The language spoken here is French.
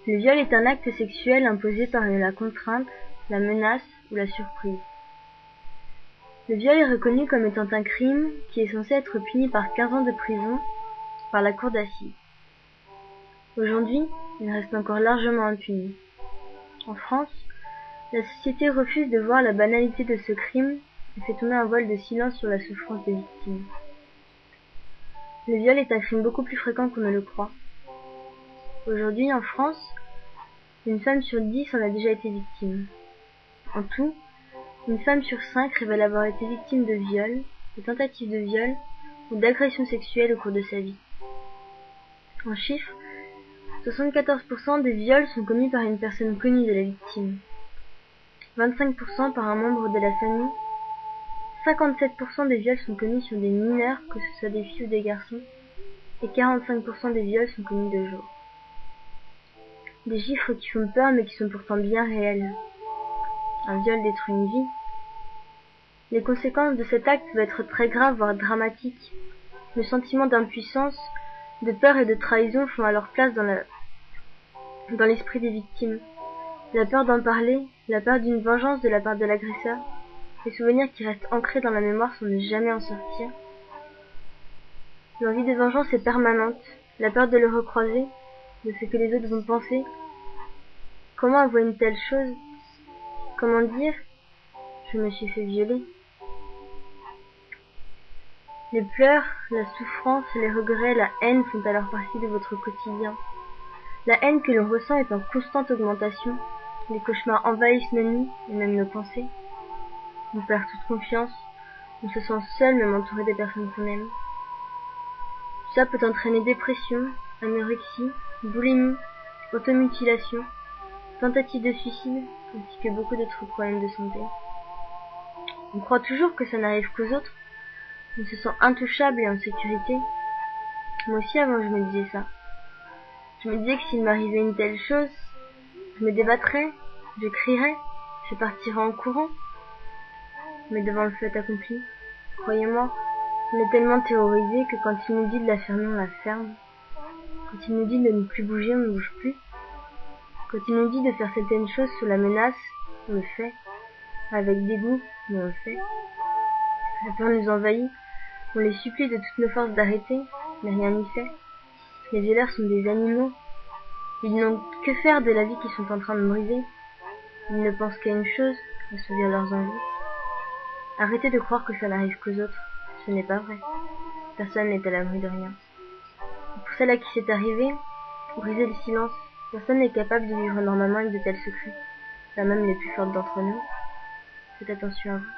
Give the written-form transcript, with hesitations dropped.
Le viol est un acte sexuel imposé par la contrainte, la menace ou la surprise. Le viol est reconnu comme étant un crime qui est censé être puni par 15 ans de prison par la cour d'assises. Aujourd'hui, il reste encore largement impuni. En France, la société refuse de voir la banalité de ce crime et fait tomber un voile de silence sur la souffrance des victimes. Le viol est un crime beaucoup plus fréquent qu'on ne le croit. Aujourd'hui, en France, une femme sur 10 en a déjà été victime. En tout, une femme sur 5 révèle avoir été victime de viol, de tentative de viol ou d'agression sexuelle au cours de sa vie. En chiffres, 74% des viols sont commis par une personne connue de la victime, 25% par un membre de la famille, 57% des viols sont commis sur des mineurs, que ce soit des filles ou des garçons, et 45% des viols sont commis de jour. Des chiffres qui font peur mais qui sont pourtant bien réels. Un viol détruit une vie. Les conséquences de cet acte peuvent être très graves, voire dramatiques. Le sentiment d'impuissance, de peur et de trahison font alors place dans l'esprit des victimes. La peur d'en parler, la peur d'une vengeance de la part de l'agresseur, les souvenirs qui restent ancrés dans la mémoire sans ne jamais en sortir. L'envie de vengeance est permanente, la peur de le recroiser, de ce que les autres vont penser. Comment avouer une telle chose? Comment dire « je me suis fait violer ». Les pleurs, la souffrance, les regrets, la haine font alors partie de votre quotidien. La haine que l'on ressent est en constante augmentation. Les cauchemars envahissent nos nuits et même nos pensées. On perd toute confiance, on se sent seul même entouré des personnes qu'on aime. Ça peut entraîner dépression, anorexie, boulimie, automutilation, tentative de suicide, ainsi que beaucoup d'autres problèmes de santé. On croit toujours que ça n'arrive qu'aux autres. On se sent intouchable et en sécurité. Moi aussi avant je me disais ça. Je me disais que s'il m'arrivait une telle chose, je me débattrais, je crierais, je partirais en courant. Mais devant le fait accompli, croyez-moi, on est tellement terrorisé que quand il nous dit de la fermer, on la ferme. Quand il nous dit de ne plus bouger, on ne bouge plus. Quand il nous dit de faire certaines choses sous la menace, on le fait. Avec dégoût, mais on le fait. La peur nous envahit. On les supplie de toutes nos forces d'arrêter, mais rien n'y fait. Les violeurs sont des animaux. Ils n'ont que faire de la vie qu'ils sont en train de briser. Ils ne pensent qu'à une chose, assouvir leurs envies. Arrêtez de croire que ça n'arrive qu'aux autres. Ce n'est pas vrai. Personne n'est à l'abri de rien. Et pour celle à qui c'est arrivé, brisez le silence. Personne n'est capable de vivre normalement avec de tels secrets. Pas même les plus fortes d'entre nous. Faites attention à vous.